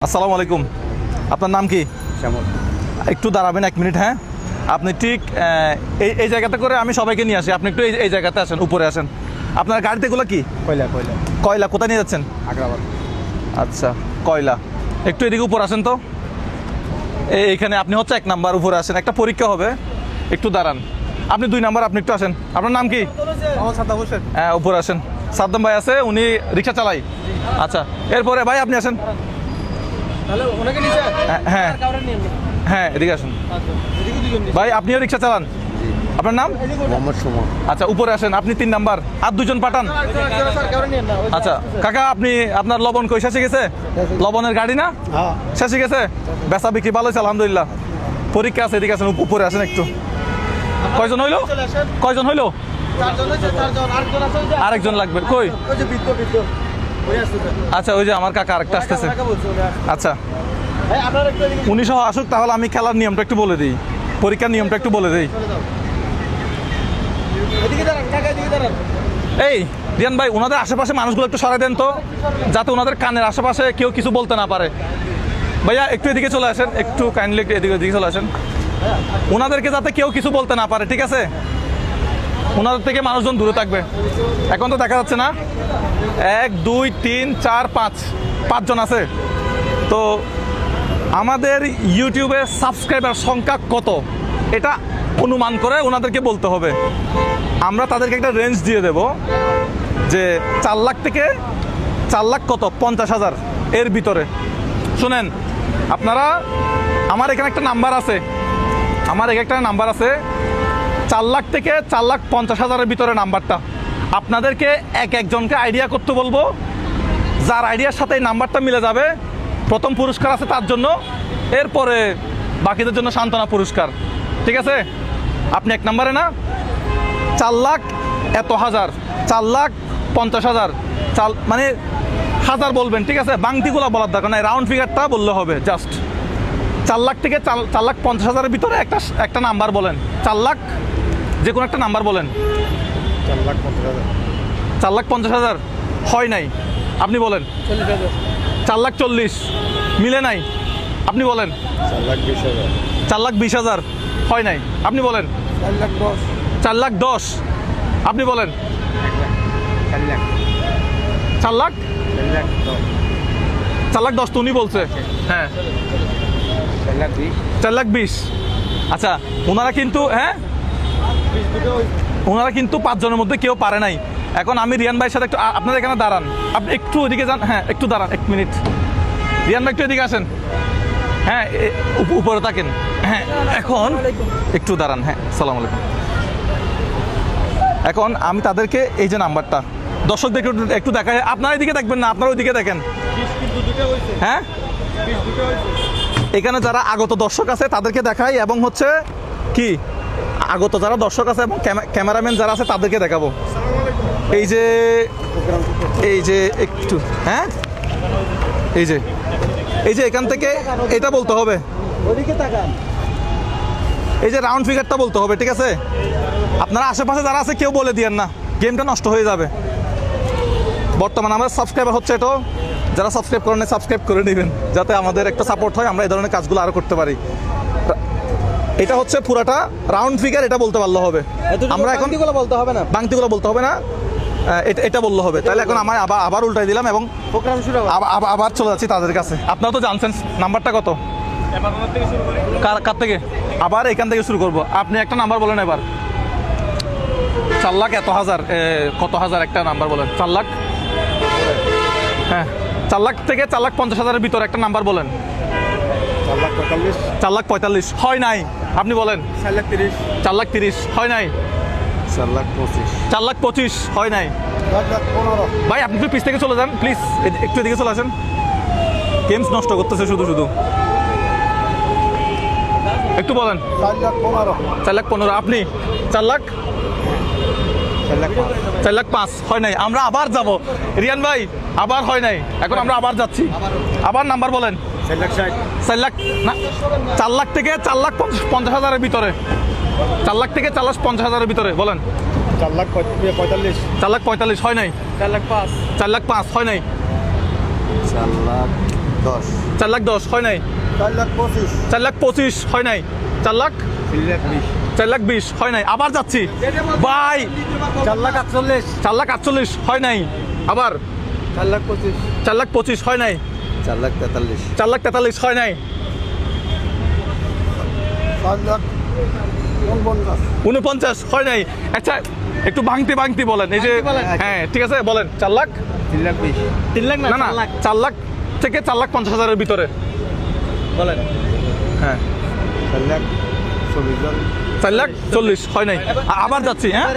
আসসালামু আলাইকুম। আপনার নাম কি? শ্যামল। একটু দাঁড়াবেন 1 মিনিট। হ্যাঁ, আপনি ঠিক এই জায়গাতে করে আমি সবাইকে নিয়ে আসি। আপনি একটু এই জায়গাতে আসেন, উপরে আসেন। আপনার গাড়িতে এগুলো কি? কয়লা কয়লা কয়লা। কোথায় নিয়ে যাচ্ছেন? আগ্রাবাদ। আচ্ছা, কয়লা। একটু এদিকে উপর আসেন তো। এইখানে আপনি হচ্ছে 1 নাম্বার, উপরে আসেন। একটা পরীক্ষা হবে, একটু দাঁড়ান। আপনি 2 নাম্বার, আপনি একটু আসেন। আপনার নাম কি? মোহাম্মদ সাদ্দাম হোসেন। হ্যাঁ, উপরে আসেন। সাদ্দাম ভাই আছে, উনি রিক্সা চালাই। আচ্ছা, এরপরে ভাই আপনি আসেন। তাহলে ওনাকে নিচে হ্যাঁ হ্যাঁ, এদিকে আসুন। ভাই আপনিও রিক্সা চালান? আপনার নাম? মোহাম্মদ সুমন। আচ্ছা, উপরে আসেন। আপনি 3 নাম্বার, আর 2 জন পাঠান। আচ্ছা কাকা, আপনি আপনার লবণ কই শেষে গেছে? লবণের গাড়ি না হ্যাঁ। শেষে গেছে? বেচা বিক্রি ভালো হয়েছে আলহামদুলিল্লাহ। পরীক্ষা আছে, এদিকে আসেন, উপরে আসেন একটু। কয়জন হইলো? কয়জন হইলো? আরেকজন লাগবে। কই? আচ্ছা, ওই যে আমার কাকা আরেকটা আসতেছে। আচ্ছা, উনি সহ আসুক, তাহলে আমি খেলার নিয়মটা একটু বলে দিই, পরীক্ষার নিয়মটা একটু বলে দিই। এই রিয়ান ভাই, ওনাদের আশেপাশে মানুষগুলো একটু সরাই দেন তো, যাতে ওনাদের কানের আশেপাশে কেউ কিছু বলতে না পারে। ভাইয়া একটু এদিকে চলে আসেন, একটু কাইন্ডলি এদিকে চলে আসেন। ওনাদেরকে যাতে কেউ কিছু বলতে না পারে, ঠিক আছে? ওনাদের থেকে মানুষজন দূরে থাকবে। এখন তো দেখা যাচ্ছে না। 1 2 3 4 5 5জন আছে। তো আমাদের ইউটিউবে সাবস্ক্রাইবার সংখ্যা কত, এটা অনুমান করে ওনাদেরকে বলতে হবে। আমরা তাদেরকে একটা রেঞ্জ দিয়ে দেব যে 4 লাখ থেকে 4 লাখ কত 50,000 এর ভিতরে। শুনেন আপনারা, আমার এখানে একটা নাম্বার আছে, 4 লাখ থেকে 4,50,000 ভিতরে নাম্বারটা। আপনাদেরকে একজনকে আইডিয়া করতে বলবো। যার আইডিয়ার সাথে এই নাম্বারটা মিলে যাবে, প্রথম পুরস্কার আছে তার জন্য, এরপরে বাকিদের জন্য সান্ত্বনা পুরস্কার। ঠিক আছে? আপনি 1 নাম্বারে না 4 লাখ এত হাজার, 4,50,000, মানে হাজার বলবেন, ঠিক আছে? বাংতিগুলো বলার দরকার নাই, রাউন্ড ফিগারটা বললে হবে। জাস্ট 4 লাখ থেকে 4,50,000 ভিতরে একটা নাম্বার বলেন। 4 লাখ যে কোনো একটা নাম্বার বলেন। 4,50,000। 4,50,000 হয় নাই, আপনি বলেন। 4,40,000 মিলে নাই, আপনি বলেন। 4,20,000। 4,20,000 হয় নাই, আপনি বলেন। 4,10,000। 4,10,000 আপনি বলেন। 4 লাখ 4,10,000 তো উনি বলছে। হ্যাঁ, 4,20,000। আচ্ছা, ওনারা কিন্তু ওনারা কিন্তু 5 জনের মধ্যে কেউ পারে নাই। এখন আমি রিয়ান ভাইয়ের সাথে একটু, আপনারা এখানে দাঁড়ান, আপনি একটু ওইদিকে যান। হ্যাঁ, একটু দাঁড়ান 1 মিনিট। রিয়ান ভাই একটু এদিকে আসেন। হ্যাঁ, উপরে থাকেন। হ্যাঁ, এখন একটু দাঁড়ান। হ্যাঁ, সালাম আলাইকুম। এখন আমি তাদেরকে এই যে নাম্বারটা দর্শকদের একটু দেখাই। আপনারা এদিকে দেখবেন না, আপনারা ওইদিকে দেখেন। হ্যাঁ, এখানে যারা আগত দর্শক আছে তাদেরকে দেখাই, এবং হচ্ছে কি আগত যারা দর্শক আছে এবং ক্যামেরাম্যান যারা আছে তাদেরকে দেখাবো। এই যে একটু, হ্যাঁ, এই যে এখান থেকে এটা বলতে হবে, এই যে রাউন্ড ফিগারটা বলতে হবে, ঠিক আছে? আপনারা আশেপাশে যারা আছে কেউ বলে দিয়েন না, গেমটা নষ্ট হয়ে যাবে। বর্তমানে আমার সাবস্ক্রাইবার হচ্ছে, এটা যারা সাবস্ক্রাইব করেন সাবস্ক্রাইব করে নেবেন, যাতে আমাদের একটা সাপোর্ট হয়, আমরা এই ধরনের কাজগুলো আরও করতে পারি। এটা হচ্ছে পুরাটা রাউন্ড ফিগার, এটা বলতে পারলে হবে। আমরা এখন বলতে হবে না, বাংতিগুলো বলতে হবে না, এটা বললে হবে। তাহলে এখন আমার আবার উল্টাই দিলাম এবং প্রোগ্রাম শুরু হবে। আবার চলে যাচ্ছি তাদের কাছে। আপনারা তো জানছেন নাম্বারটা কত, কার থেকে? আবার এখান থেকে শুরু করব। আপনি একটা নাম্বার বলেন এবার। 4 লাখ এত হাজার, কত হাজার একটা নাম্বার বলেন। 4 লাখ, হ্যাঁ, 4 লাখ থেকে 4,50,000 ভিতরে একটা নাম্বার বলেন। 4,45,000। 4,45,000 হয় নাই, আপনি বলেন। 4,30,000। 4,30,000 হয় নাই। 4,25,000। 4,25,000 হয় নাই। 4,15,000। ভাই আপনি একটু পিছ থেকে চলে যান প্লিজ, একটু এদিকে চলে আসেন। গেমস নষ্ট করতেছে শুধু। একটু বলেন। 4,15,000। 4,15,000 আপনি। 4 লাখ 4,05,000 হয় নাই। আমরা আবার যাব রিয়ান ভাই, আবার হয় নাই। এখন আমরা আবার যাচ্ছি, আবার নাম্বার বলেন। 4,60,000। 4 লাখ না, 4 লাখ থেকে 4,50,000 ভিতরে। 4 লাখ থেকে 4,50,000 ভিতরে বলেন। 4,45,000। 4,45,000 হয় নাই। 4,05,000। 4,05,000 হয় নাই। 4,00,000। 10 4,10,000 হয় নাই। 4,25,000 4,25,000 হয় নাই। 4,20,000 4,20,000 হয় নাই। আবার যাচ্ছি ভাই, 4,48,000 4,48,000 হয় নাই। আবার 4,25,000 4,25,000 হয় নাই। 4,43,000 4,43,000 হয় নাই। 4,49,000 49 হয় নাই। আচ্ছা একটু ভাঙতে ভাঙতে বলেন, এই যে হ্যাঁ ঠিক আছে বলেন। 4,20,000 3 লাখ না না 4,00,000 থেকে 4,50,000 ভিতরে বলেন। হ্যাঁ 4,40,000 4,40,000 হয় নাই। আবার যাচ্ছি হ্যাঁ।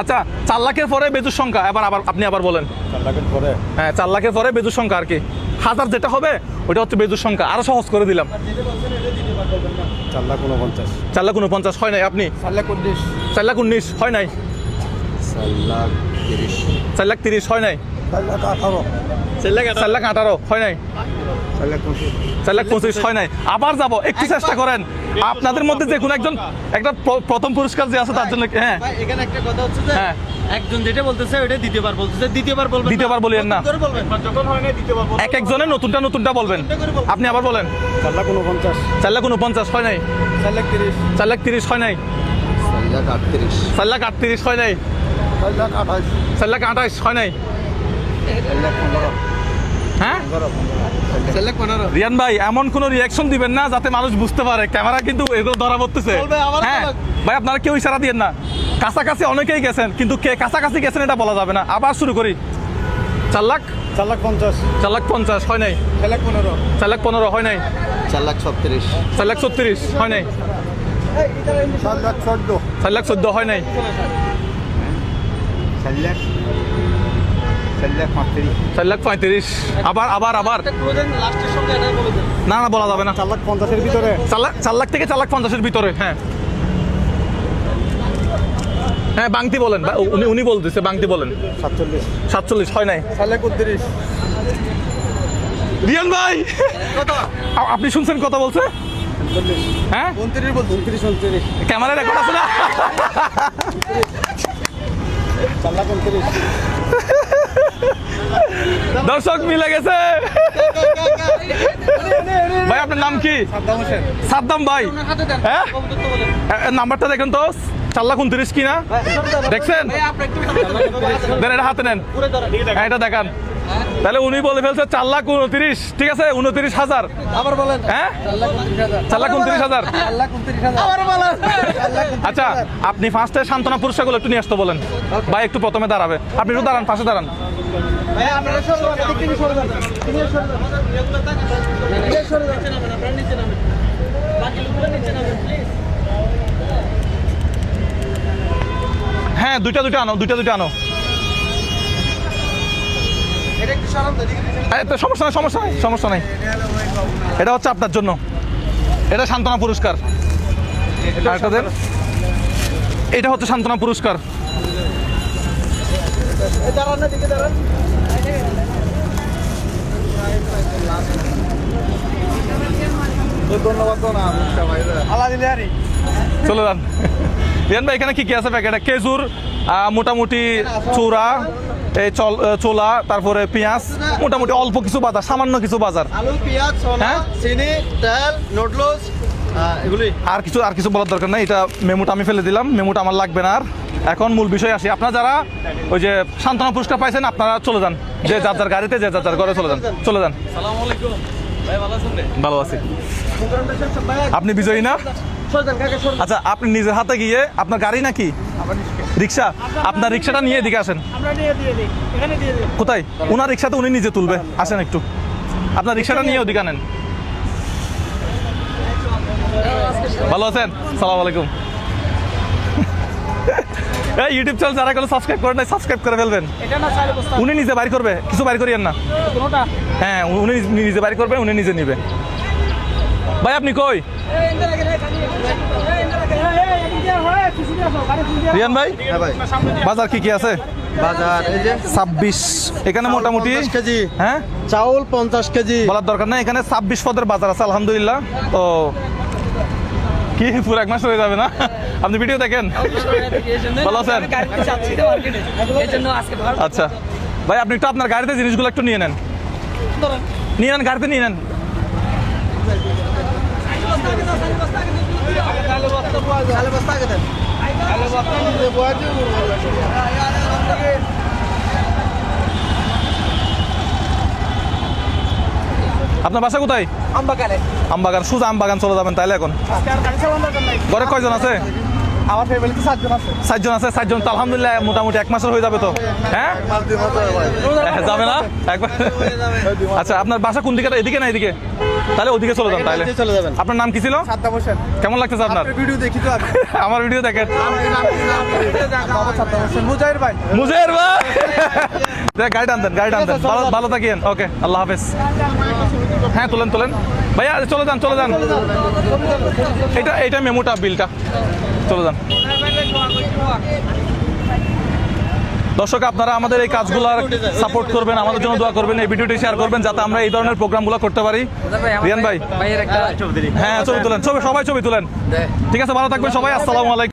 আচ্ছা 4 লাখের পরে বেজুর সংখ্যা আবার আপনি আবার বলেন। 4 লাখের পরে হ্যাঁ 4 লাখের পরে বেজুর সংখ্যা আর কি, হাজার যেটা হবে ওটা হচ্ছে বেজুর সংখ্যা। আরো সহজ করে দিলাম। 4,49,000 4,49,000 হয় নাই। আপনি 4,19,000 4,19,000 হয় নাই। 4,30,000 4,30,000 হয় নাই। 4,18,000 4,18,000 হয় নাই। 4,25,000 4,25,000 হয় নাই। আবার যাব, একটু চেষ্টা করেন। আপনাদের মধ্যে যে কোনো একজন একটা প্রথম পুরস্কার যে আছে তার জন্য হ্যাঁ ভাই, এখানে একটা কথা হচ্ছে যে হ্যাঁ। একজন যেটা বলতেছে ওটা দ্বিতীয়বার বলতেছে, দ্বিতীয়বার বলবেন না। দ্বিতীয়বার বলিয়েন না। নতুন করে বলবেন। যখন হয় না দ্বিতীয়বার এক একজনের নতুনটা বলবেন। আপনি আবার বলেন। 4,49,000 4,49,000 হয় নাই। 4,30,000 4,30,000 হয় নাই। 4,38,000 4,38,000 হয় নাই। 4,28,000 4,28,000 হয় নাই। 4,15,000 হ্যাঁ 4,15,000 রিয়ান ভাই এমন কোন রিয়াকশন দিবেন না যাতে মানুষ বুঝতে পারে ক্যামেরা কিন্তু এগুলো ধরা পড়তেছে। বলবে, আবার হ্যাঁ বলবে। ভাই আপনারা কেউ ইশারা দিয়েন না। কাছাকাছি অনেকেই গেছেন কিন্তু কে কাছাকাছি গেছেন এটা বলা যাবে না। আবার শুরু করি। 4,50,000 4,50,000 4,50,000 হয় নাই। 4,15,000 4,15,000 হয় নাই। 4,36,000 4,36,000 হয় নাই। 4,14,000 4,14,000 হয় নাই। 4,35,000 আবার আবার আবার লাস্টের সঙ্গে এটা বলে দেন। না না বলা যাবে না। 4,50,000 ভিতরে 4,00,000 থেকে 4,50,000 ভিতরে হ্যাঁ হ্যাঁ বাংতি বলেন। উনি বলতেছে বাংতি বলেন। 47 হয় নাই। 4,31,000 রিয়ান ভাই আপনি শুনছেন কথা বলছে হ্যাঁ 29,29,29 ক্যামেরা রেকর্ড আছে না। 4,29,000 দর্শক মিলে গেছে। ভাই আপনার নাম কি? সাদ্দাম হোসেন সাদ্দাম ভাই ওনার হাতে দেন। হ্যাঁ বলতে তো বলেন। নাম্বারটা দেখেন তো 4,29,000 কি না দেখছেন? ভাই, আপনি একটু দেন এটা হাতে নেন। ঘুরে ধরেন। হ্যাঁ, এটা দেখান। তাহলে উনি বলে ফেলছে 4,29,000 ঠিক আছে 29,000 আবার বলেন। হ্যাঁ 4,29,000 4,29,000 4,29,000 আবার বলেন। আচ্ছা আপনি ফার্স্টে সান্ত্বনা পুরস্কারগুলো একটু নিয়ে আসতে বলেন। ভাই একটু প্রথমে দাঁড়াবে, আপনি একটু দাঁড়ান, পাশে দাঁড়ান। ভাই, আপনারা সরে যান, একটু সরে যান। এদিকে সরে যান। এদিকে সরে যান। আপনারা নিচে নামেন। বাকি লোকগুলো নিচে নামেন, প্লিজ। হ্যাঁ দুইটা আনো, দুইটা আনো। এটা একটু সরান তো, এদিকে নিচে। তো সমস্যা নাই। এটা হচ্ছে আপনার জন্য, এটা সান্ত্বনা পুরস্কার। আরেকটা দেন। এটা হচ্ছে সান্ত্বনা পুরস্কার। এই দাঁড়ান, এদিকে দাঁড়ান। ধন্যবাদ তো না আল্লাহ দিলে আরি চলে যান। রিয়ান ভাই এখানে কি আছে প্যাকেটে? খেজুর, মোটামুটি চূড়া, এই ছোলা, তারপরে পেঁয়াজ, মোটামুটি অল্প কিছু বাজার, সামান্য কিছু বাজার। আলু, পেঁয়াজ, ছোলা, হ্যাঁ? চিনি, তেল, নুডলস, এগুলি। আর কিছু বলার দরকার নাই। এটা মেমোটা আমি ফেলে দিলাম, মেমোটা আমার লাগবে না আর। এখন মূল বিষয় আসি। আপনারা যারা ওই যে সান্ত্বনা পুরস্কার পাইছেন আপনারা চলে যান, যে যার যার গাড়িতে যে যার যার ঘরে চলে যান। আসসালামু আলাইকুম। ভাই, ভালো আছেন রে? ভালো আছি। আপনি বিজয়ী না? সরে যান, কাকা, সরে যান। আচ্ছা আপনি নিজের হাতে গিয়ে, আপনার গাড়ি নাকি রিক্সা, আপনার রিক্সাটা নিয়ে এদিকে আসেন। আমরা দিয়ে দিই। এখানে দিয়ে দিই। কোথায়? ওনার রিক্সাতে উনি নিজে তুলবে, আসেন একটু। আপনার রিক্সাটা নিয়ে ওদিকে আনেন। ভালো আছেন? সালাম আলাইকুম। এই ইউটিউব চ্যানেল যারা কোনো সাবস্ক্রাইব করেন নাই সাবস্ক্রাইব করে ফেলবেন। এটা না চাইলে বস্তা। উনি নিজে বাইর করবে, কিছু বাইর করিয়েন না। কোনোটা? হ্যাঁ উনি নিজে বাইর করবে, উনি নিজে নিবে। ভাই আপনি কই? রিয়ান ভাই হ্যাঁ ভাই বাজার কি আছে? বাজার এই যে 26 এখানে মোটামুটি 50 কেজি হ্যাঁ চাউল 50 কেজি বলার দরকার নাই, এখানে 26 পদের বাজার আছে আলহামদুলিল্লাহ। তো কি পুরো এক মাস হয়ে যাবে না? আপনি ভিডিও দেখেন? ভালো আছেন? আচ্ছা ভাই আপনি একটু আপনার গাড়িতে জিনিসগুলো একটু নিয়ে নেন। নিয়ে নেন গাড়িতে নিয়ে নেন। আপনার বাসা কোথায়? আমবাগান। সোজা আমবাগান চলে যাবেন তাইলে এখন। ঘরে কয়জন আছে? আমার ফ্যামিলিতে 7 জন আছে। 7 জন আছে। 7 জন তো আলহামদুলিল্লাহ মোটামুটি 1 মাসের হয়ে যাবে তো। হ্যাঁ যাবে না একবার। আচ্ছা আপনার বাসা কোন দিকে? এদিকে না এদিকে? তাহলে ওদিকে চলে যান তাহলে। চলে যাবেন। আপনার নাম কি ছিল? সাদ্দাম হোসেন। কেমন লাগতেছে আপনার? ভিডিও দেখি তো আমি। আমার ভিডিও দেখেন। সাদ্দাম হোসেন মুজাহির ভাই। মুজের ভাই গাইড আনতেন ভালো ভালো থাকিয়েন। ওকে আল্লাহ হাফেজ। হ্যাঁ তুলেন তুলেন ভাইয়া চলে যান চলে যান। এটা মেমোটা বিলটা চলে যান। দর্শক আপনারা আমাদের এই কাজগুলোর সাপোর্ট করবেন, আমাদের জন্য দোয়া করবেন, এই ভিডিওটি শেয়ার করবেন যাতে আমরা এই ধরনের প্রোগ্রামগুলো করতে পারি। রিয়ান ভাই হ্যাঁ ছবি তুলেন, সবাই ছবি তুলেন। ঠিক আছে ভালো থাকবেন সবাই। আসসালামু আলাইকুম।